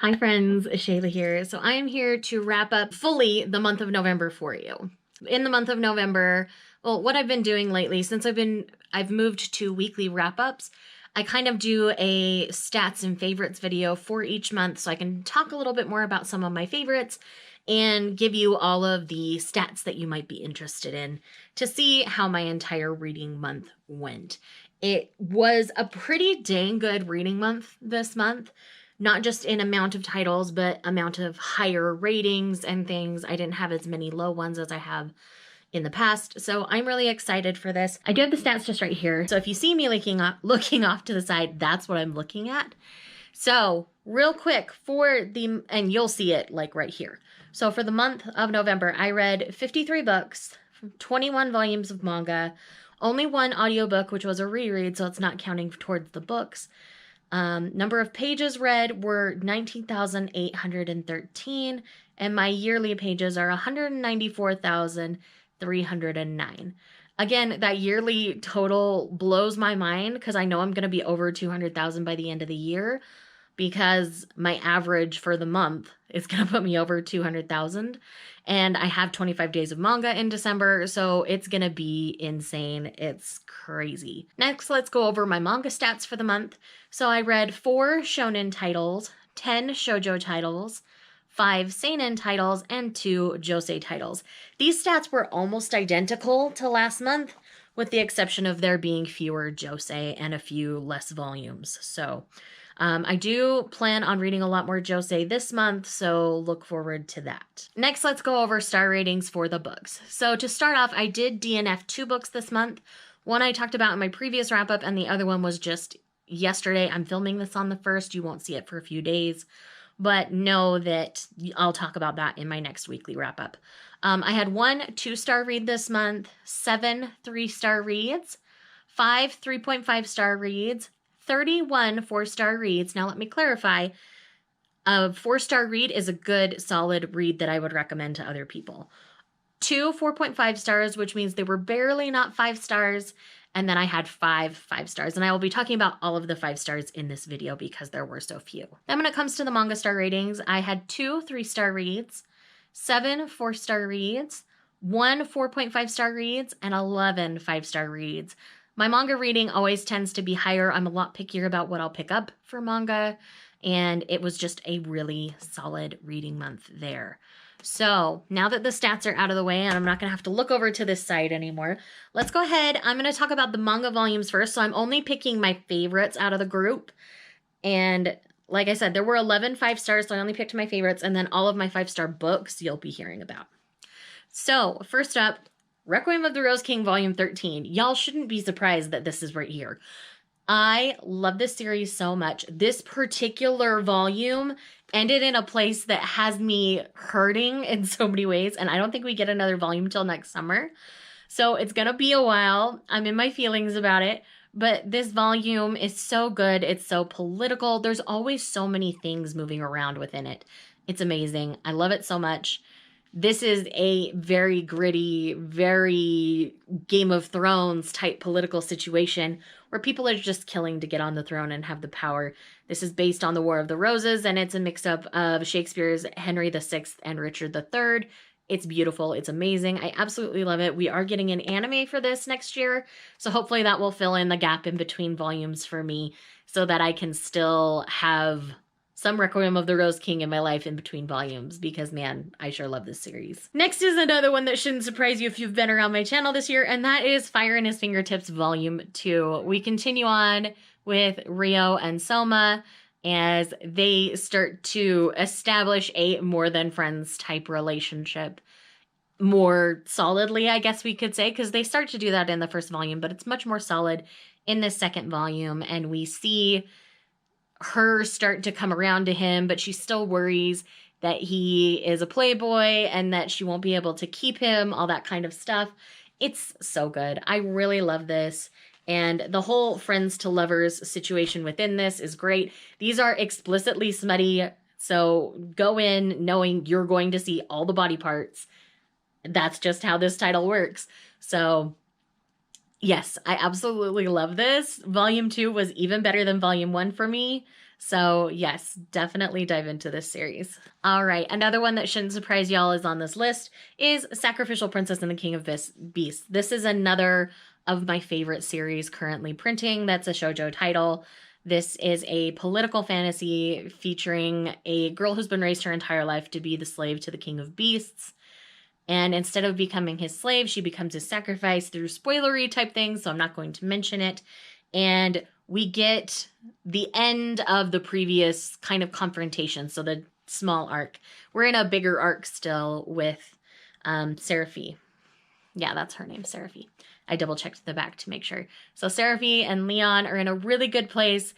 Hi friends, Shayla here. So I am here to wrap up fully the month of November for you. In the month of November, well, what I've been doing lately, since I've moved to weekly wrap-ups, I kind of do a stats and favorites video for each month so I can talk a little bit more about some of my favorites and give you all of the stats that you might be interested in to see how my entire reading month went. It was a pretty dang good reading month this month. Not just in amount of titles, but amount of higher ratings and things. I didn't have as many low ones as I have in the past, so I'm really excited for this. I do have the stats just right here, so if you see me looking off to the side, that's what I'm looking at. So real quick and you'll see it like right here. So for the month of November, I read 53 books, 21 volumes of manga, only one audiobook, which was a reread, so it's not counting towards the books. Number of pages read were 19,813, and my yearly pages are 194,309. Again, that yearly total blows my mind because I know I'm going to be over 200,000 by the end of the year because my average for the month is going to put me over 200,000. And I have 25 days of manga in December, so it's going to be insane. It's crazy. Next, let's go over my manga stats for the month. So I read 4 shonen titles, 10 shoujo titles, 5 seinen titles, and 2 josei titles. These stats were almost identical to last month, with the exception of there being fewer josei and a few less volumes. So I do plan on reading a lot more josei this month, so look forward to that. Next, let's go over star ratings for the books. So to start off, I did DNF 2 books this month. One I talked about in my previous wrap-up, and the other one was just yesterday. I'm filming this on the 1st. You won't see it for a few days, but know that I'll talk about that in my next weekly wrap-up. I had 1 2-star read this month, 7 3-star reads, 5 3.5-star reads, 31 4-star reads. Now let me clarify, a 4-star read is a good solid read that I would recommend to other people. 2 4.5 stars, which means they were barely not 5 stars, and then I had 5 5-stars, and I will be talking about all of the 5 stars in this video because there were so few. Then when it comes to the manga star ratings, I had 2 3-star reads, 7 4-star reads, 1 4.5-star reads, and 11 5-star reads. My manga reading always tends to be higher. I'm a lot pickier about what I'll pick up for manga, and it was just a really solid reading month there. So now that the stats are out of the way and I'm not going to have to look over to this side anymore, let's go ahead. I'm going to talk about the manga volumes first. So I'm only picking my favorites out of the group. And like I said, there were 11 5-stars, so I only picked my favorites, and then all of my 5-star books you'll be hearing about. So first up, Requiem of the Rose King Volume 13. Y'all shouldn't be surprised that this is right here. I love this series so much. This particular volume ended in a place that has me hurting in so many ways, and I don't think we get another volume till next summer. So it's gonna be a while. I'm in my feelings about it, but this volume is so good. It's so political. There's always so many things moving around within it. It's amazing. I love it so much. This is a very gritty, very Game of Thrones type political situation where people are just killing to get on the throne and have the power. This is based on the War of the Roses, and it's a mix-up of Shakespeare's Henry VI and Richard III. It's beautiful. It's amazing. I absolutely love it. We are getting an anime for this next year, so hopefully that will fill in the gap in between volumes for me so that I can still have some Requiem of the Rose King in my life in between volumes, because man, I sure love this series. Next is another one that shouldn't surprise you if you've been around my channel this year, and that is Fire in His Fingertips Volume 2. We continue on with Rio and Soma as they start to establish a more than friends type relationship more solidly, I guess we could say, because they start to do that in the first volume, but it's much more solid in the second volume, and we see her start to come around to him, but she still worries that he is a playboy and that she won't be able to keep him, all that kind of stuff. It's so good. I really love this. And the whole friends to lovers situation within this is great. These are explicitly smutty, so go in knowing you're going to see all the body parts. That's just how this title works. So yes, I absolutely love this. Volume 2 was even better than Volume 1 for me. So yes, definitely dive into this series. All right, another one that shouldn't surprise y'all is on this list is Sacrificial Princess and the King of Beasts. This is another of my favorite series currently printing. That's a shoujo title. This is a political fantasy featuring a girl who's been raised her entire life to be the slave to the King of Beasts. And instead of becoming his slave, she becomes his sacrifice through spoilery type things, so I'm not going to mention it. And we get the end of the previous kind of confrontation, so the small arc. We're in a bigger arc still with Seraphi. Yeah, that's her name, Seraphi. I double-checked the back to make sure. So Seraphi and Leon are in a really good place.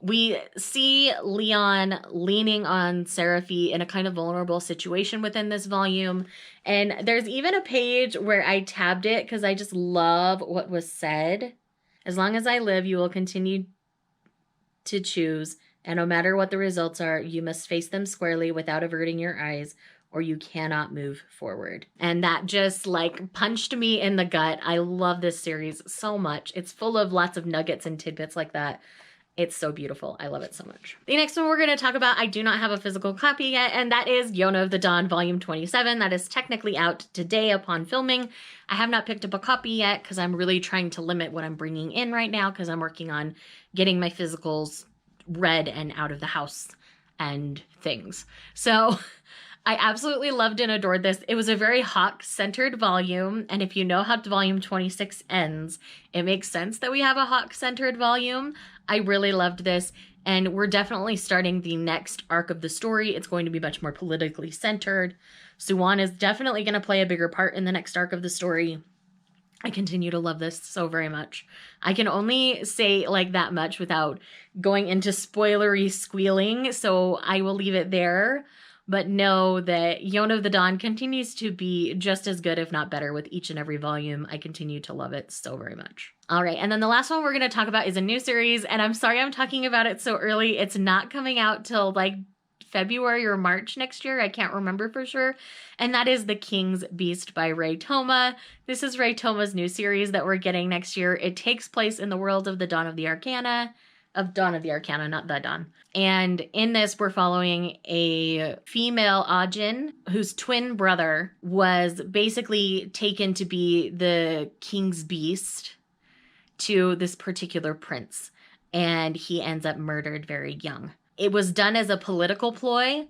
We see Leon leaning on Seraphi in a kind of vulnerable situation within this volume. And there's even a page where I tabbed it because I just love what was said. As long as I live, you will continue to choose, and no matter what the results are, you must face them squarely without averting your eyes, or you cannot move forward. And that just like punched me in the gut. I love this series so much. It's full of lots of nuggets and tidbits like that. It's so beautiful. I love it so much. The next one we're going to talk about, I do not have a physical copy yet, and that is Yona of the Dawn, Volume 27. That is technically out today upon filming. I have not picked up a copy yet because I'm really trying to limit what I'm bringing in right now because I'm working on getting my physicals read and out of the house and things. So I absolutely loved and adored this. It was a very Hawk-centered volume, and if you know how Volume 26 ends, it makes sense that we have a Hawk-centered volume. I really loved this, and we're definitely starting the next arc of the story. It's going to be much more politically centered. Suwon is definitely going to play a bigger part in the next arc of the story. I continue to love this so very much. I can only say like that much without going into spoilery squealing, so I will leave it there. But know that Yona of the Dawn continues to be just as good, if not better, with each and every volume. I continue to love it so very much. All right, and then the last one we're going to talk about is a new series, and I'm sorry I'm talking about it so early. It's not coming out till like February or March next year. I can't remember for sure. And that is The King's Beast by Ray Toma. This is Ray Toma's new series that we're getting next year. It takes place in the world of the Dawn of the Arcana, not the Dawn. And in this, we're following a female Ajin whose twin brother was basically taken to be the king's beast to this particular prince. And he ends up murdered very young. It was done as a political ploy,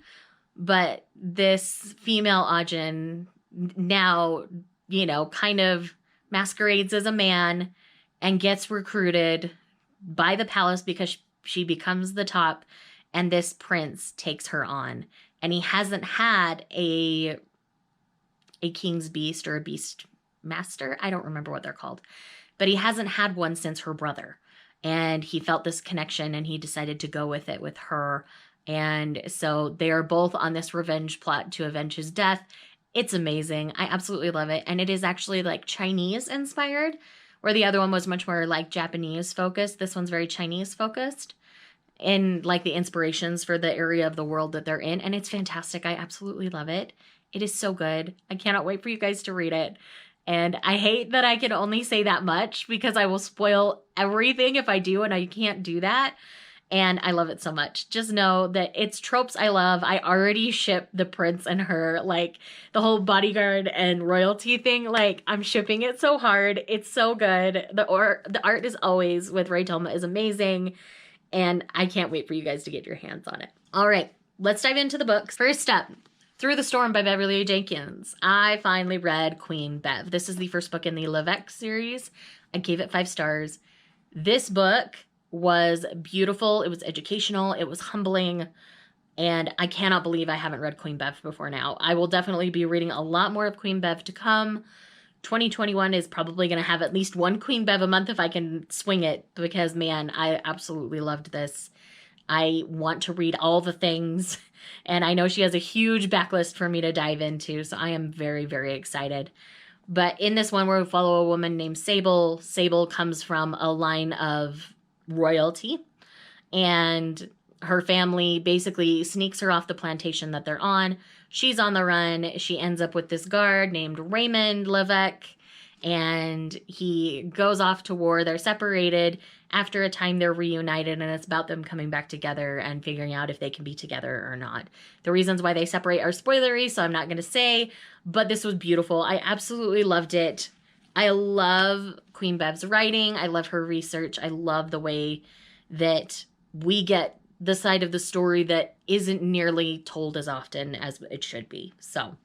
but this female Ajin now, kind of masquerades as a man and gets recruited by the palace because she becomes the top, and this prince takes her on. And he hasn't had a king's beast or a beast master. I don't remember what they're called. But he hasn't had one since her brother. And he felt this connection and he decided to go with it with her. And so they are both on this revenge plot to avenge his death. It's amazing. I absolutely love it. And it is actually like Chinese inspired, where the other one was much more like Japanese focused. This one's very Chinese focused in like the inspirations for the area of the world that they're in. And it's fantastic. I absolutely love it. It is so good. I cannot wait for you guys to read it. And I hate that I can only say that much because I will spoil everything if I do, and I can't do that. And I love it so much. Just know that it's tropes I love. I already ship the prince and her, like the whole bodyguard and royalty thing. Like I'm shipping it so hard. It's so good. The art is always with Ray Toma is amazing. And I can't wait for you guys to get your hands on it. All right, let's dive into the books. First up, Through the Storm by Beverly Jenkins. I finally read Queen Bev. This is the first book in the Levesque series. I gave it 5 stars. This book was beautiful. It was educational. It was humbling. And I cannot believe I haven't read Queen Bev before now. I will definitely be reading a lot more of Queen Bev to come. 2021 is probably going to have at least one Queen Bev a month if I can swing it, because, man, I absolutely loved this. I want to read all the things, and I know she has a huge backlist for me to dive into, so I am very, very excited. But in this one, we follow a woman named Sable. Sable comes from a line of royalty, and her family basically sneaks her off the plantation that they're on. She's on the run. She ends up with this guard named Raymond Levesque, and he goes off to war. They're separated. After a time, they're reunited, and it's about them coming back together and figuring out if they can be together or not. The reasons why they separate are spoilery, so I'm not going to say, but this was beautiful. I absolutely loved it. I love Queen Bev's writing. I love her research. I love the way that we get the side of the story that isn't nearly told as often as it should be. So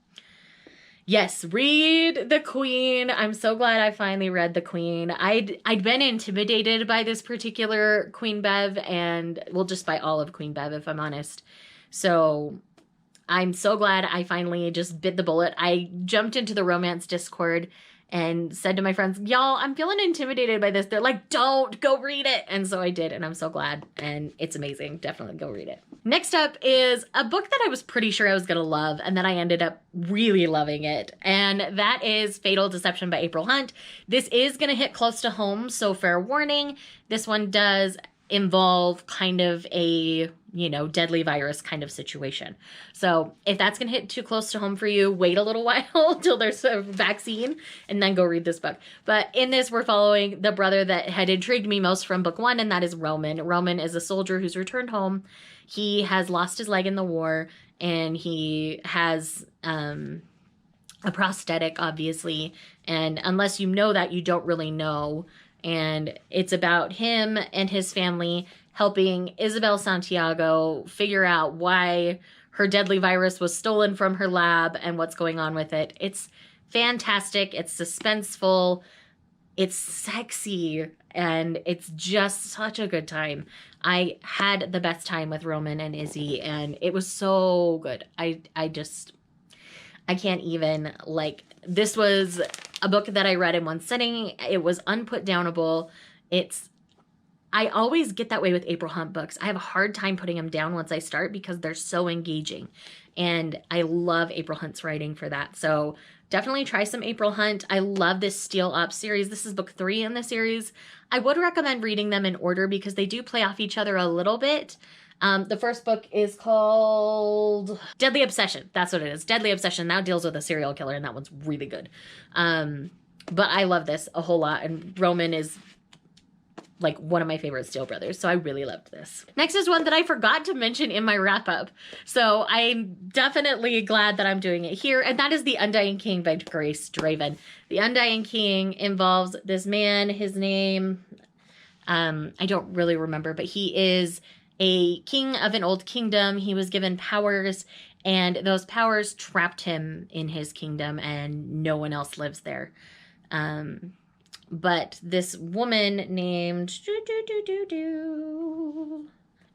yes, read The Queen. I'm so glad I finally read The Queen. I'd been intimidated by this particular Queen Bev, and well, just by all of Queen Bev, if I'm honest. So I'm so glad I finally just bit the bullet. I jumped into the romance Discord and said to my friends, y'all, I'm feeling intimidated by this. They're like, don't, go read it. And so I did, and I'm so glad, and it's amazing. Definitely go read it. Next up is a book that I was pretty sure I was going to love, and then I ended up really loving it, and that is Fatal Deception by April Hunt. This is going to hit close to home, so fair warning. This one does involve kind of a, deadly virus kind of situation. So if that's going to hit too close to home for you, wait a little while till there's a vaccine and then go read this book. But in this, we're following the brother that had intrigued me most from book one, and that is Roman. Roman is a soldier who's returned home. He has lost his leg in the war, and he has a prosthetic, obviously. And unless you know that, you don't really know. And it's about him and his family helping Isabel Santiago figure out why her deadly virus was stolen from her lab and what's going on with it. It's fantastic. It's suspenseful. It's sexy. And it's just such a good time. I had the best time with Roman and Izzy, and it was so good. I can't even, this was a book that I read in one sitting. It was unputdownable. I always get that way with April Hunt books. I have a hard time putting them down once I start because they're so engaging. And I love April Hunt's writing for that. So definitely try some April Hunt. I love this Steel Up series. This is book 3 in the series. I would recommend reading them in order because they do play off each other a little bit. The first book is called Deadly Obsession. That's what it is. Deadly Obsession. That deals with a serial killer, and that one's really good. But I love this a whole lot, and Roman is one of my favorite Steel brothers, so I really loved this. Next is one that I forgot to mention in my wrap-up, so I'm definitely glad that I'm doing it here, and that is The Undying King by Grace Draven. The Undying King involves this man. His name, I don't really remember, but he is a king of an old kingdom. He was given powers, and those powers trapped him in his kingdom, and no one else lives there. But this woman named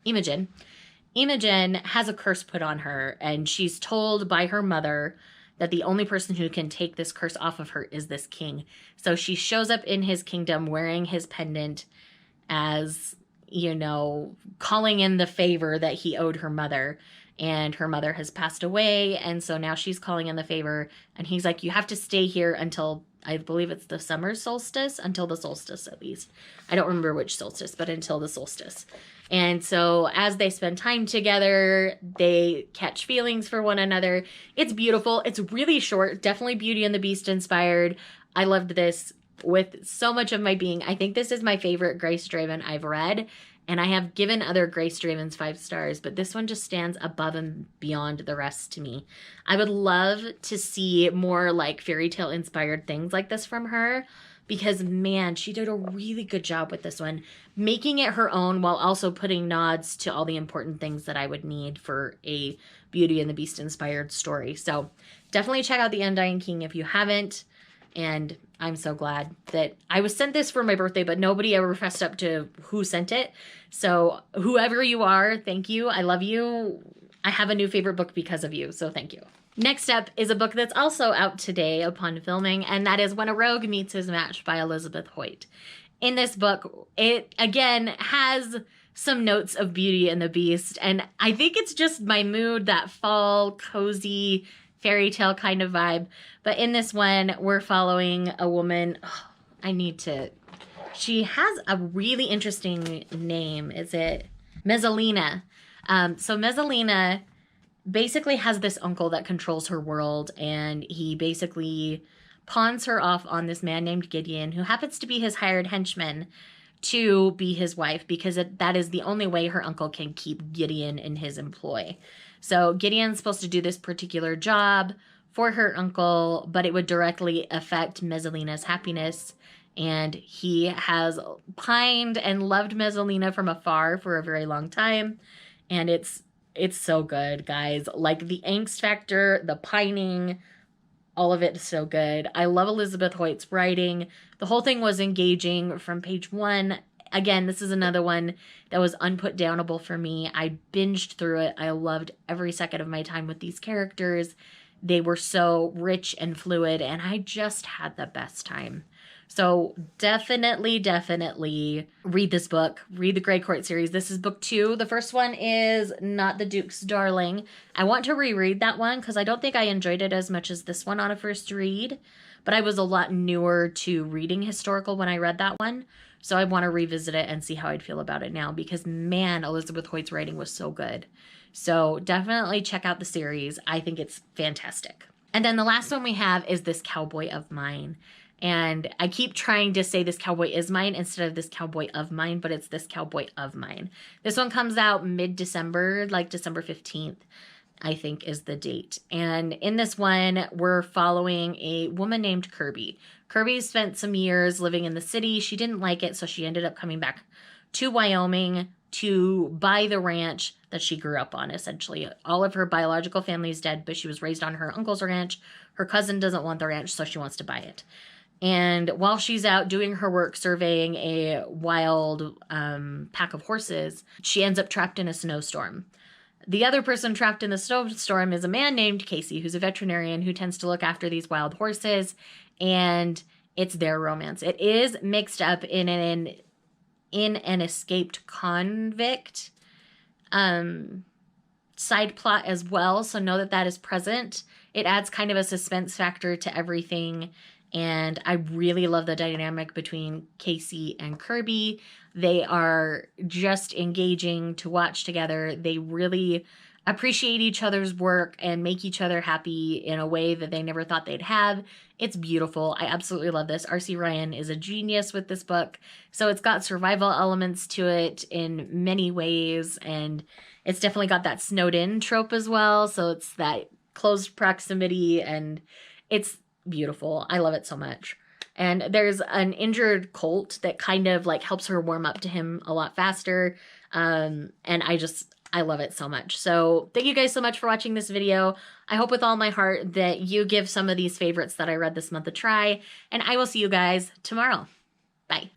Imogen has a curse put on her, and she's told by her mother that the only person who can take this curse off of her is this king. So she shows up in his kingdom wearing his pendant as, calling in the favor that he owed her mother. And her mother has passed away, and so now she's calling in the favor. And he's like, you have to stay here until, I believe it's the summer solstice, until the solstice at least. I don't remember which solstice, but until the solstice. And so as they spend time together, they catch feelings for one another. It's beautiful. It's really short. Definitely Beauty and the Beast inspired. I loved this with so much of my being. I think this is my favorite Grace Draven I've read. And I have given other Grace Dravens 5 stars, but this one just stands above and beyond the rest to me. I would love to see more fairy tale inspired things like this from her, because man, she did a really good job with this one, making it her own while also putting nods to all the important things that I would need for a Beauty and the Beast inspired story. So definitely check out The Undying King if you haven't. And I'm so glad that I was sent this for my birthday, but nobody ever fessed up to who sent it. So whoever you are, thank you. I love you. I have a new favorite book because of you, so thank you. Next up is a book that's also out today upon filming, and that is When a Rogue Meets His Match by Elizabeth Hoyt. In this book, it, again, has some notes of Beauty and the Beast, and I think it's just my mood, that fall, cozy, fairy tale kind of vibe. But in this one, we're following a woman. She has a really interesting name. Is it Mezzalina? So Mezzalina basically has this uncle that controls her world, and he basically pawns her off on this man named Gideon, who happens to be his hired henchman to be his wife, because that is the only way her uncle can keep Gideon in his employ. So Gideon's supposed to do this particular job for her uncle, but it would directly affect Mezzalina's happiness. And he has pined and loved Mezzalina from afar for a very long time. And it's so good, guys. Like, the angst factor, the pining, all of it is so good. I love Elizabeth Hoyt's writing. The whole thing was engaging from page 1. Again, this is another one that was unputdownable for me. I binged through it. I loved every second of my time with these characters. They were so rich and fluid, and I just had the best time. So definitely read this book. Read the Grey Court series. This is book 2. The first one is Not the Duke's Darling. I want to reread that one because I don't think I enjoyed it as much as this one on a first read. But I was a lot newer to reading historical when I read that one. So I want to revisit it and see how I'd feel about it now, because, man, Elizabeth Hoyt's writing was so good. So definitely check out the series. I think it's fantastic. And then the last one we have is This Cowboy of Mine. And I keep trying to say This Cowboy Is Mine instead of This Cowboy of Mine, but it's This Cowboy of Mine. This one comes out mid-December, like December 15th, I think is the date. And in this one, we're following a woman named Kirby. Kirby spent some years living in the city. She didn't like it, so she ended up coming back to Wyoming to buy the ranch that she grew up on, essentially. All of her biological family is dead, but she was raised on her uncle's ranch. Her cousin doesn't want the ranch, so she wants to buy it. And while she's out doing her work surveying a wild pack of horses, she ends up trapped in a snowstorm. The other person trapped in the snowstorm is a man named Casey, who's a veterinarian who tends to look after these wild horses, and it's their romance. It is mixed up in an escaped convict side plot as well, so know that is present. It adds kind of a suspense factor to everything. And I really love the dynamic between Casey and Kirby. They are just engaging to watch together. They really appreciate each other's work and make each other happy in a way that they never thought they'd have. It's beautiful. I absolutely love this. R.C. Ryan is a genius with this book. So it's got survival elements to it in many ways. And it's definitely got that snowed in trope as well. So it's that closed proximity, and it's beautiful. I love it so much. And there's an injured colt that kind of like helps her warm up to him a lot faster. And I love it so much. So thank you guys so much for watching this video. I hope with all my heart that you give some of these favorites that I read this month a try, and I will see you guys tomorrow. Bye.